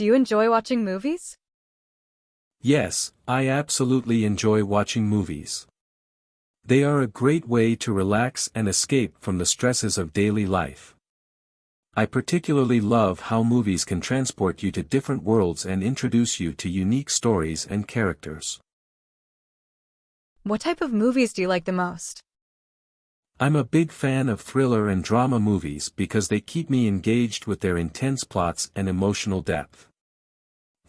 Do you enjoy watching movies? Yes, I absolutely enjoy watching movies. They are a great way to relax and escape from the stresses of daily life. I particularly love how movies can transport you to different worlds and introduce you to unique stories and characters. What type of movies do you like the most? I'm a big fan of thriller and drama movies because they keep me engaged with their intense plots and emotional depth.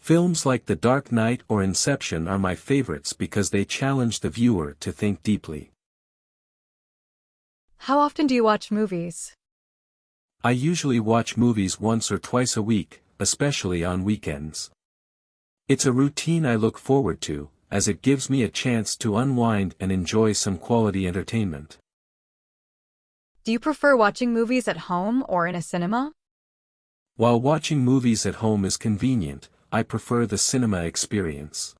Films like The Dark Knight or Inception are my favorites because they challenge the viewer to think deeply. How often do you watch movies? I usually watch movies once or twice a week, especially on weekends. It's a routine I look forward to, as it gives me a chance to unwind and enjoy some quality entertainment. Do you prefer watching movies at home or in a cinema? While watching movies at home is convenient, I prefer the cinema experience.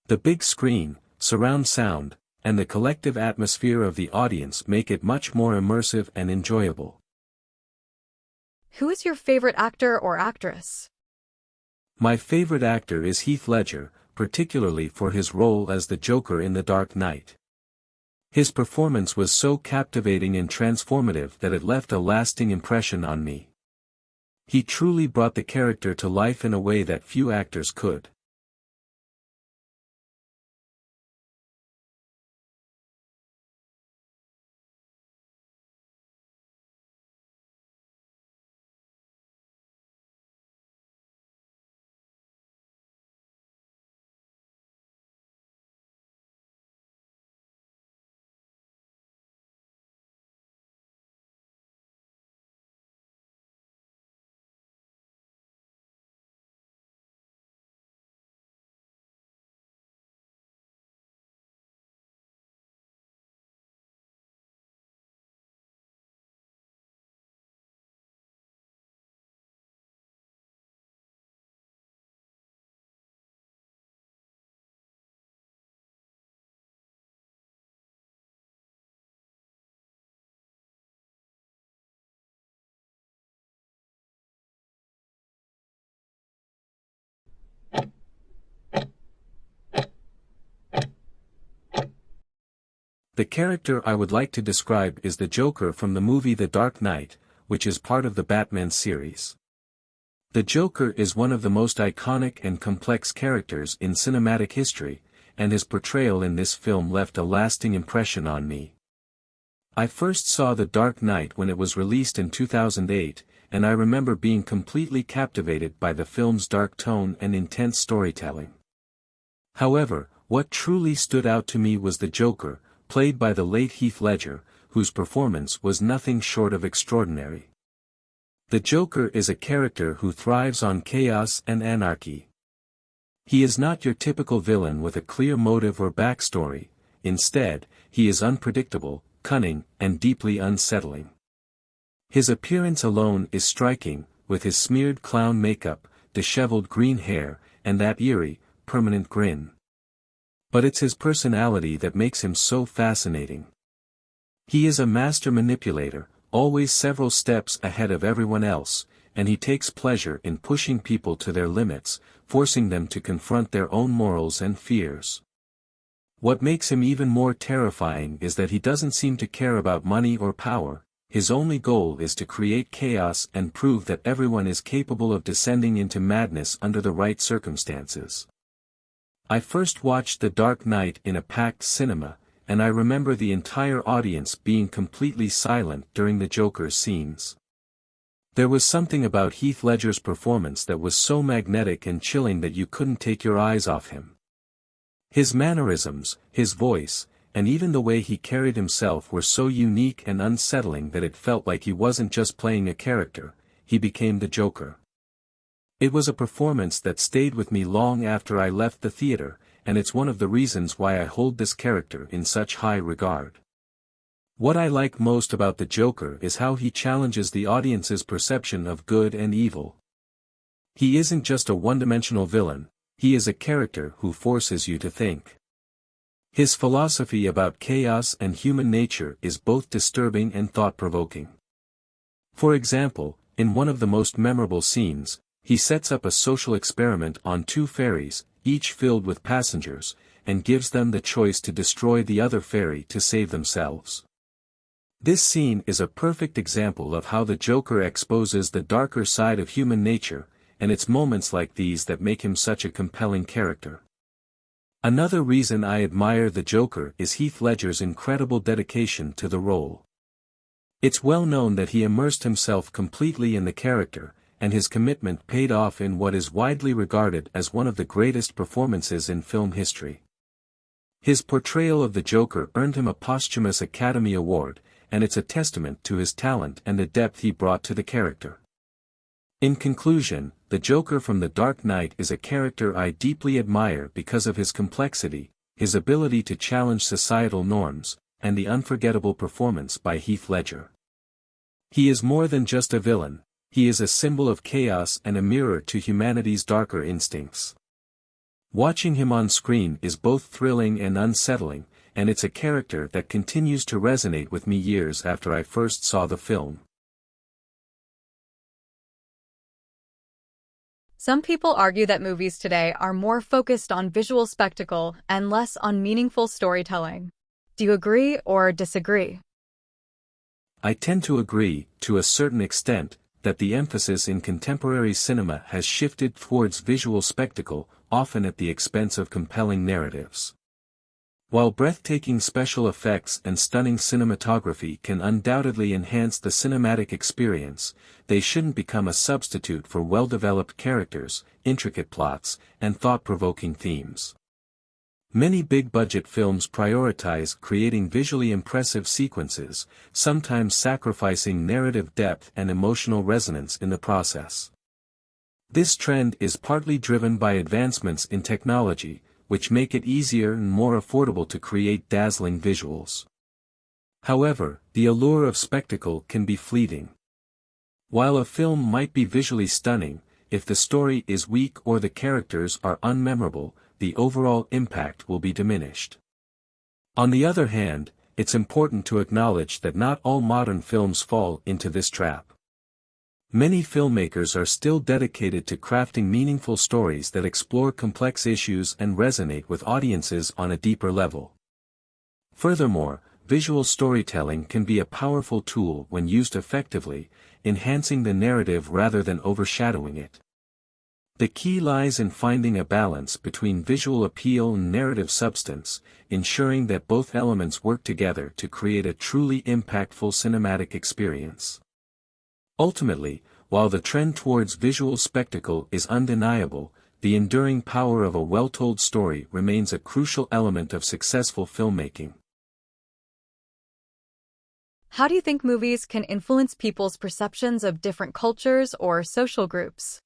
The big screen, surround sound, and the collective atmosphere of the audience make it much more immersive and enjoyable. Who is your favorite actor or actress? My favorite actor is Heath Ledger, particularly for his role as the Joker in The Dark Knight. His performance was so captivating and transformative that it left a lasting impression on me. He truly brought the character to life in a way that few actors could. The character I would like to describe is the Joker from the movie The Dark Knight, which is part of the Batman series. The Joker is one of the most iconic and complex characters in cinematic history, and his portrayal in this film left a lasting impression on me. I first saw The Dark Knight when it was released in 2008, and I remember being completely captivated by the film's dark tone and intense storytelling. However, what truly stood out to me was the Joker, played by the late Heath Ledger, whose performance was nothing short of extraordinary. The Joker is a character who thrives on chaos and anarchy. He is not your typical villain with a clear motive or backstory. Instead, he is unpredictable, cunning, and deeply unsettling. His appearance alone is striking, with his smeared clown makeup, disheveled green hair, and that eerie, permanent grin. But it's his personality that makes him so fascinating. He is a master manipulator, always several steps ahead of everyone else, and he takes pleasure in pushing people to their limits, forcing them to confront their own morals and fears. What makes him even more terrifying is that he doesn't seem to care about money or power. His only goal is to create chaos and prove that everyone is capable of descending into madness under the right circumstances. I first watched The Dark Knight in a packed cinema, and I remember the entire audience being completely silent during the Joker's scenes. There was something about Heath Ledger's performance that was so magnetic and chilling that you couldn't take your eyes off him. His mannerisms, his voice, and even the way he carried himself were so unique and unsettling that it felt like he wasn't just playing a character, he became the Joker. It was a performance that stayed with me long after I left the theater, and it's one of the reasons why I hold this character in such high regard. What I like most about the Joker is how he challenges the audience's perception of good and evil. He isn't just a one-dimensional villain, he is a character who forces you to think. His philosophy about chaos and human nature is both disturbing and thought-provoking. For example, in one of the most memorable scenes, he sets up a social experiment on two ferries, each filled with passengers, and gives them the choice to destroy the other ferry to save themselves. This scene is a perfect example of how the Joker exposes the darker side of human nature, and it's moments like these that make him such a compelling character. Another reason I admire the Joker is Heath Ledger's incredible dedication to the role. It's well known that he immersed himself completely in the character, and his commitment paid off in what is widely regarded as one of the greatest performances in film history. His portrayal of the Joker earned him a posthumous Academy Award, and it's a testament to his talent and the depth he brought to the character. In conclusion, the Joker from The Dark Knight is a character I deeply admire because of his complexity, his ability to challenge societal norms, and the unforgettable performance by Heath Ledger. He is more than just a villain, he is a symbol of chaos and a mirror to humanity's darker instincts. Watching him on screen is both thrilling and unsettling, and it's a character that continues to resonate with me years after I first saw the film. Some people argue that movies today are more focused on visual spectacle and less on meaningful storytelling. Do you agree or disagree? I tend to agree, to a certain extent, that the emphasis in contemporary cinema has shifted towards visual spectacle, often at the expense of compelling narratives. While breathtaking special effects and stunning cinematography can undoubtedly enhance the cinematic experience, they shouldn't become a substitute for well-developed characters, intricate plots, and thought-provoking themes. Many big-budget films prioritize creating visually impressive sequences, sometimes sacrificing narrative depth and emotional resonance in the process. This trend is partly driven by advancements in technology, which make it easier and more affordable to create dazzling visuals. However, the allure of spectacle can be fleeting. While a film might be visually stunning, if the story is weak or the characters are unmemorable, the overall impact will be diminished. On the other hand, it's important to acknowledge that not all modern films fall into this trap. Many filmmakers are still dedicated to crafting meaningful stories that explore complex issues and resonate with audiences on a deeper level. Furthermore, visual storytelling can be a powerful tool when used effectively, enhancing the narrative rather than overshadowing it. The key lies in finding a balance between visual appeal and narrative substance, ensuring that both elements work together to create a truly impactful cinematic experience. Ultimately, while the trend towards visual spectacle is undeniable, the enduring power of a well-told story remains a crucial element of successful filmmaking. How do you think movies can influence people's perceptions of different cultures or social groups?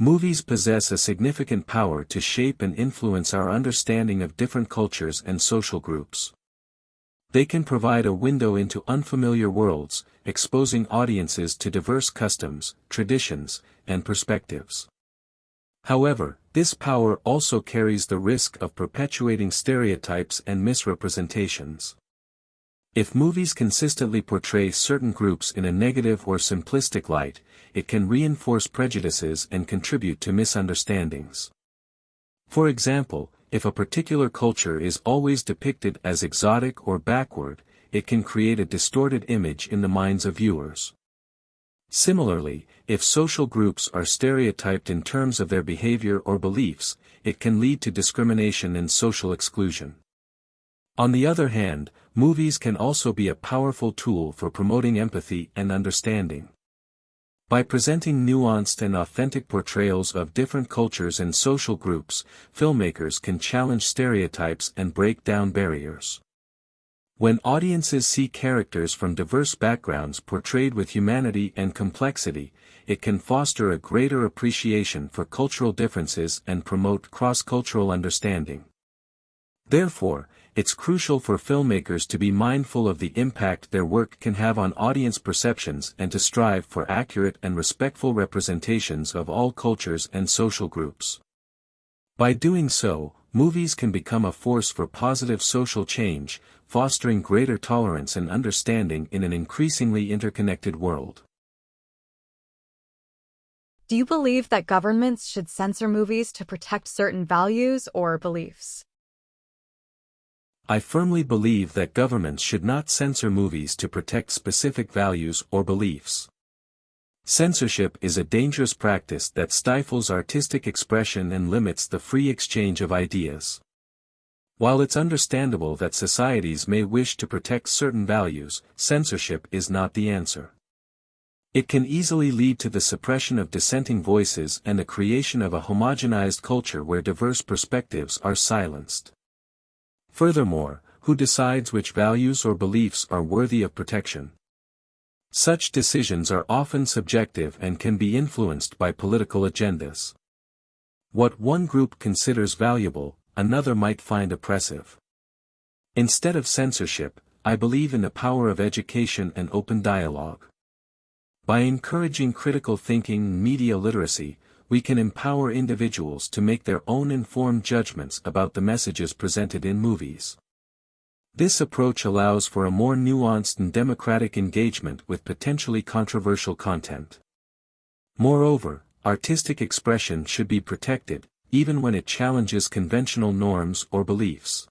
Movies possess a significant power to shape and influence our understanding of different cultures and social groups. They can provide a window into unfamiliar worlds, exposing audiences to diverse customs, traditions, and perspectives. However, this power also carries the risk of perpetuating stereotypes and misrepresentations. If movies consistently portray certain groups in a negative or simplistic light, it can reinforce prejudices and contribute to misunderstandings. For example, if a particular culture is always depicted as exotic or backward, it can create a distorted image in the minds of viewers. Similarly, if social groups are stereotyped in terms of their behavior or beliefs, it can lead to discrimination and social exclusion. On the other hand, movies can also be a powerful tool for promoting empathy and understanding. By presenting nuanced and authentic portrayals of different cultures and social groups, filmmakers can challenge stereotypes and break down barriers. When audiences see characters from diverse backgrounds portrayed with humanity and complexity, it can foster a greater appreciation for cultural differences and promote cross-cultural understanding. Therefore, it's crucial for filmmakers to be mindful of the impact their work can have on audience perceptions and to strive for accurate and respectful representations of all cultures and social groups. By doing so, movies can become a force for positive social change, fostering greater tolerance and understanding in an increasingly interconnected world. Do you believe that governments should censor movies to protect certain values or beliefs? I firmly believe that governments should not censor movies to protect specific values or beliefs. Censorship is a dangerous practice that stifles artistic expression and limits the free exchange of ideas. While it's understandable that societies may wish to protect certain values, censorship is not the answer. It can easily lead to the suppression of dissenting voices and the creation of a homogenized culture where diverse perspectives are silenced. Furthermore, who decides which values or beliefs are worthy of protection? Such decisions are often subjective and can be influenced by political agendas. What one group considers valuable, another might find oppressive. Instead of censorship, I believe in the power of education and open dialogue. By encouraging critical thinking and media literacy, we can empower individuals to make their own informed judgments about the messages presented in movies. This approach allows for a more nuanced and democratic engagement with potentially controversial content. Moreover, artistic expression should be protected, even when it challenges conventional norms or beliefs.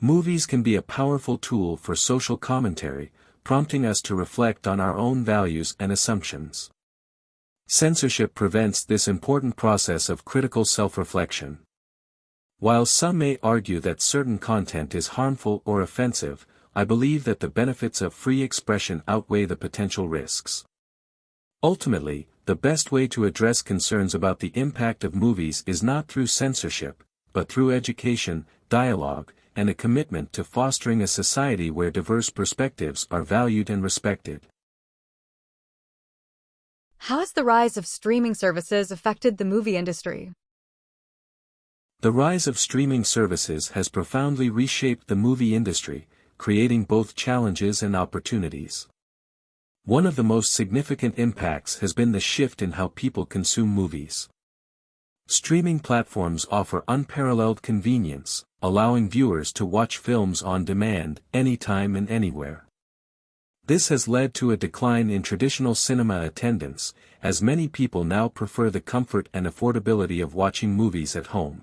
Movies can be a powerful tool for social commentary, prompting us to reflect on our own values and assumptions. Censorship prevents this important process of critical self-reflection. While some may argue that certain content is harmful or offensive, I believe that the benefits of free expression outweigh the potential risks. Ultimately, the best way to address concerns about the impact of movies is not through censorship, but through education, dialogue, and a commitment to fostering a society where diverse perspectives are valued and respected. How has the rise of streaming services affected the movie industry? The rise of streaming services has profoundly reshaped the movie industry, creating both challenges and opportunities. One of the most significant impacts has been the shift in how people consume movies. Streaming platforms offer unparalleled convenience, allowing viewers to watch films on demand, anytime and anywhere. This has led to a decline in traditional cinema attendance, as many people now prefer the comfort and affordability of watching movies at home.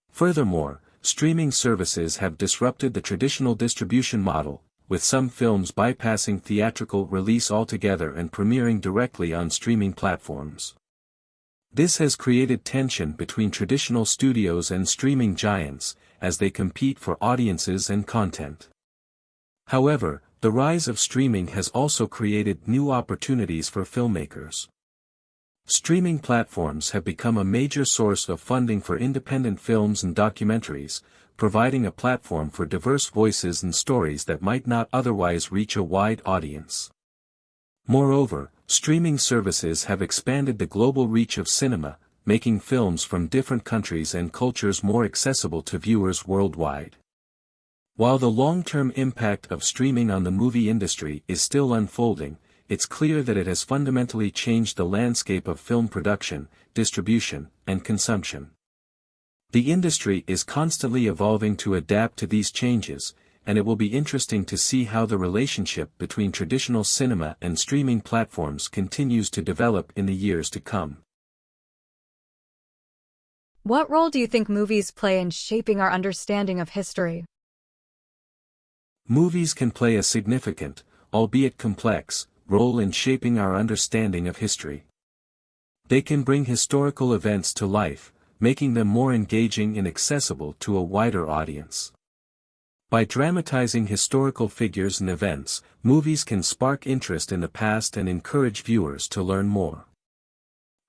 Furthermore, streaming services have disrupted the traditional distribution model, with some films bypassing theatrical release altogether and premiering directly on streaming platforms. This has created tension between traditional studios and streaming giants, as they compete for audiences and content. However, the rise of streaming has also created new opportunities for filmmakers. Streaming platforms have become a major source of funding for independent films and documentaries, providing a platform for diverse voices and stories that might not otherwise reach a wide audience. Moreover, streaming services have expanded the global reach of cinema, making films from different countries and cultures more accessible to viewers worldwide. While the long-term impact of streaming on the movie industry is still unfolding, it's clear that it has fundamentally changed the landscape of film production, distribution, and consumption. The industry is constantly evolving to adapt to these changes, and it will be interesting to see how the relationship between traditional cinema and streaming platforms continues to develop in the years to come. What role do you think movies play in shaping our understanding of history? Movies can play a significant, albeit complex, role in shaping our understanding of history. They can bring historical events to life, making them more engaging and accessible to a wider audience. By dramatizing historical figures and events, movies can spark interest in the past and encourage viewers to learn more.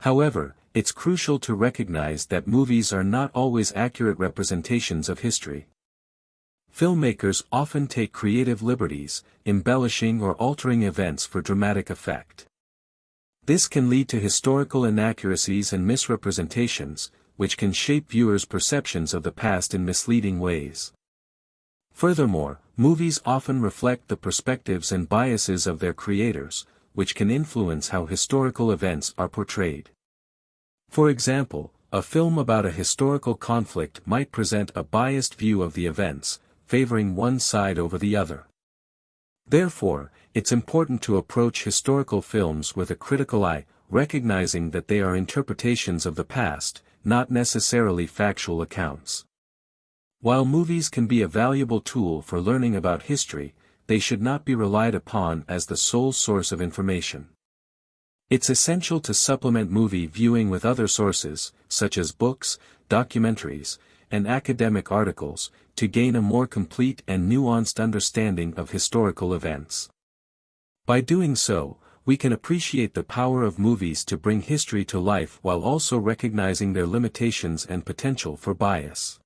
However, it's crucial to recognize that movies are not always accurate representations of history. Filmmakers often take creative liberties, embellishing or altering events for dramatic effect. This can lead to historical inaccuracies and misrepresentations, which can shape viewers' perceptions of the past in misleading ways. Furthermore, movies often reflect the perspectives and biases of their creators, which can influence how historical events are portrayed. For example, a film about a historical conflict might present a biased view of the events, favoring one side over the other. Therefore, it's important to approach historical films with a critical eye, recognizing that they are interpretations of the past, not necessarily factual accounts. While movies can be a valuable tool for learning about history, they should not be relied upon as the sole source of information. It's essential to supplement movie viewing with other sources, such as books, documentaries, and academic articles, to gain a more complete and nuanced understanding of historical events. By doing so, we can appreciate the power of movies to bring history to life while also recognizing their limitations and potential for bias.